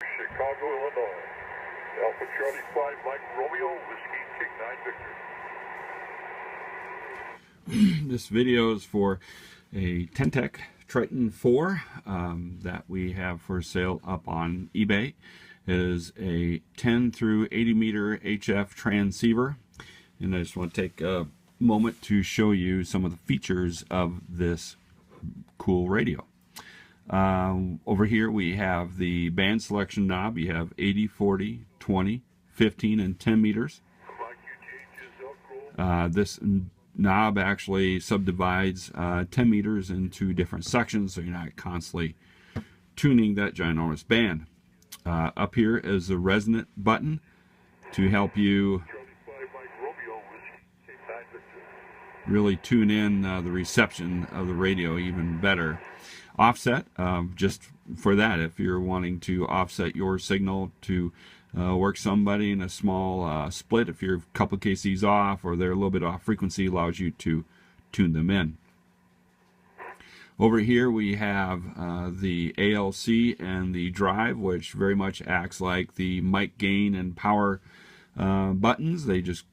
Chicago, Illinois. Alpha Charlie 5 Mike Romeo, Whiskey King 9 Victor. This video is for a Ten Tec Triton IV that we have for sale up on eBay. It is a 10 through 80 meter HF transceiver, and I just want to take a moment to show you some of the features of this cool radio. Over here we have the band selection knob. You have 80, 40, 20, 15, and 10 meters. This knob actually subdivides 10 meters into different sections, so you're not constantly tuning that ginormous band. Up here is the resonant button to help you really tune in the reception of the radio even better. Offset, just for that, if you're wanting to offset your signal to work somebody in a small split, if you're a couple KCs off or they're a little bit off frequency, allows you to tune them in. Over here we have the ALC and the drive, which very much acts like the mic gain and power buttons. They just,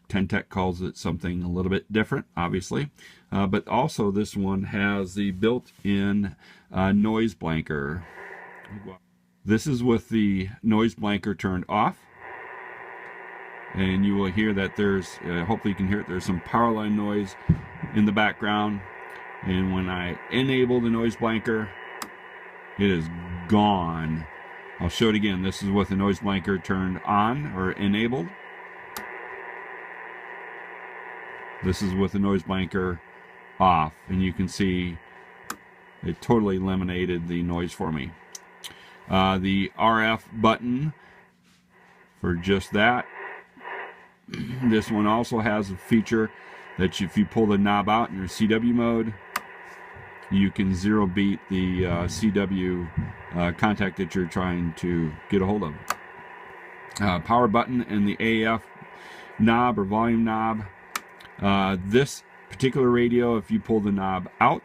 Ten Tec calls it something a little bit different, obviously. But also this one has the built-in noise blanker. This is with the noise blanker turned off. And you will hear that there's, hopefully you can hear it, there's some power line noise in the background. And when I enable the noise blanker, it is gone. I'll show it again. This is with the noise blanker turned on or enabled. This is with the noise blanker off, and you can see it totally eliminated the noise for me. The RF button for just that. This one also has a feature that if you pull the knob out in your CW mode, you can zero beat the CW contact that you're trying to get a hold of. Power button and the AF knob or volume knob. This particular radio, if you pull the knob out,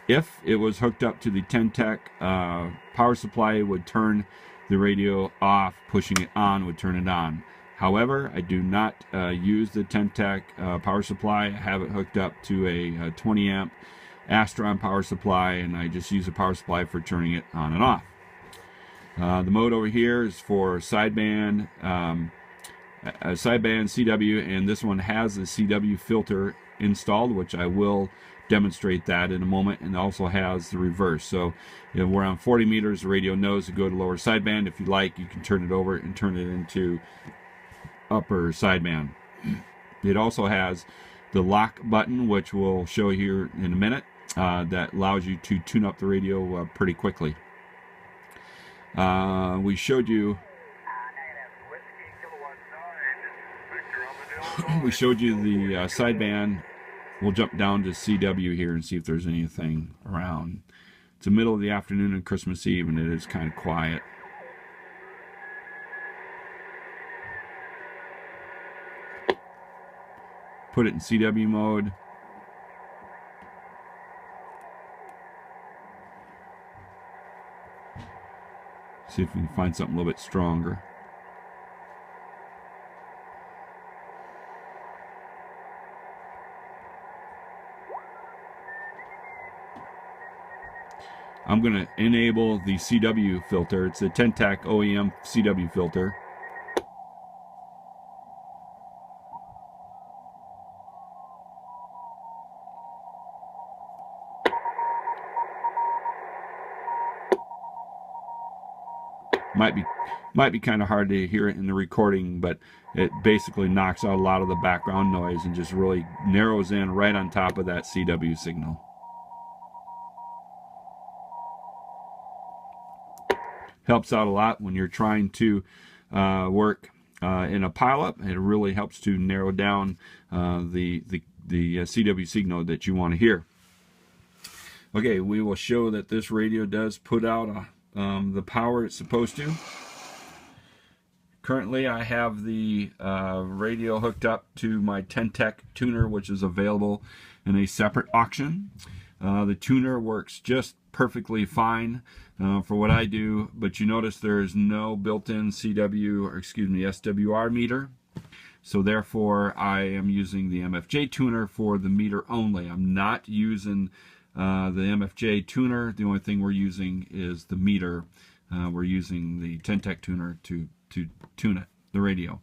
if it was hooked up to the Ten Tec power supply, it would turn the radio off. Pushing it on would turn it on. However, I do not use the Ten Tec power supply. I have it hooked up to a 20 amp Astron power supply, and I just use the power supply for turning it on and off. The mode over here is for sideband, CW, and this one has the CW filter installed, which I will demonstrate that in a moment, and also has the reverse. So you know, we're on 40 meters, the radio knows to go to lower sideband. If you like, you can turn it over and turn it into upper sideband. It also has the lock button, which we'll show here in a minute, that allows you to tune up the radio pretty quickly. We showed you the sideband. We'll jump down to CW here and see if there's anything around. It's the middle of the afternoon on Christmas Eve, and it is kind of quiet. Put it in CW mode. See if we can find something a little bit stronger. I'm going to enable the CW filter. It's the Ten Tec OEM CW filter. Might be kind of hard to hear it in the recording, but it basically knocks out a lot of the background noise and just really narrows in right on top of that CW signal. Helps out a lot when you're trying to work in a pileup. It really helps to narrow down the CW signal that you want to hear. Okay, we will show that this radio does put out the power it's supposed to. Currently I have the radio hooked up to my Ten Tec tuner, which is available in a separate auction. The tuner works just perfectly fine for what I do, but you notice there is no built-in SWR meter. So therefore, I am using the MFJ tuner for the meter only. I'm not using the MFJ tuner. The only thing we're using is the meter. We're using the Ten Tec tuner to tune it, the radio.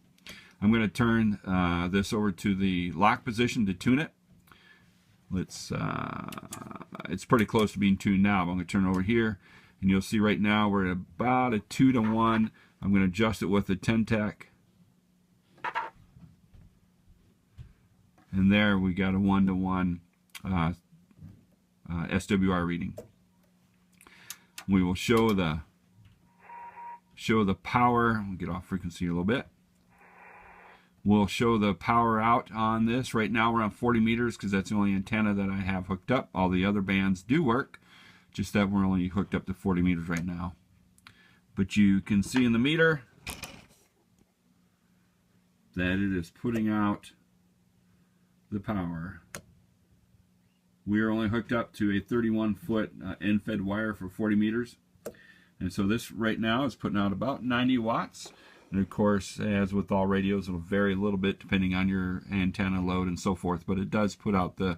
I'm going to turn this over to the lock position to tune it. It's pretty close to being tuned now, but I'm going to turn it over here, and you'll see right now we're at about a 2-to-1. I'm going to adjust it with the Ten Tec. And there we got a 1-to-1 SWR reading. We will show the power. We'll get off frequency a little bit. We'll show the power out on this. Right now we're on 40 meters because that's the only antenna that I have hooked up. All the other bands do work, just that we're only hooked up to 40 meters right now. But you can see in the meter that it is putting out the power. We are only hooked up to a 31-foot end-fed wire for 40 meters. And so this right now is putting out about 90 watts. And of course, as with all radios, it'll vary a little bit depending on your antenna load and so forth, but it does put out the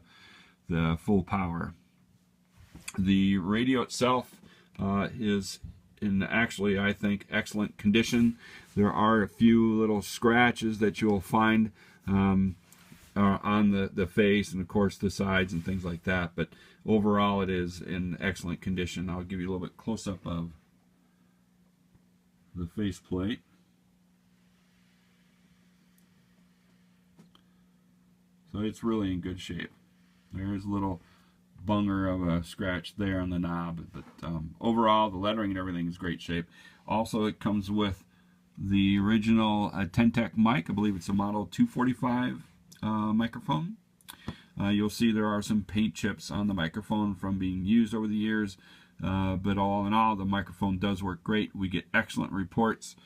full power. The radio itself is in actually, I think, excellent condition. There are a few little scratches that you'll find on the face and of course the sides and things like that, but overall it is in excellent condition. I'll give you a little bit close-up of the faceplate. So it's really in good shape. There's a little bunger of a scratch there on the knob, but overall the lettering and everything is great shape. Also, it comes with the original Ten Tec mic. I believe it's a model 245 microphone. You'll see there are some paint chips on the microphone from being used over the years, but all in all the microphone does work great. We get excellent reports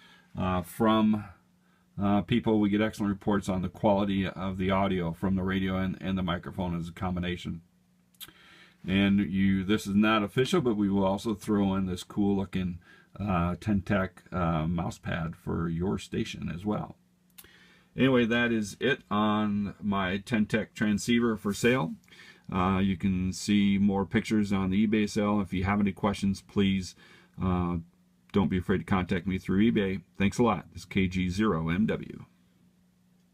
from people. We get excellent reports on the quality of the audio from the radio and the microphone as a combination. And this is not official, but we will also throw in this cool looking Ten Tec mouse pad for your station as well. Anyway, that is it on my Ten Tec transceiver for sale. You can see more pictures on the eBay sale. If you have any questions, please don't be afraid to contact me through eBay. Thanks a lot. This is KG0MW.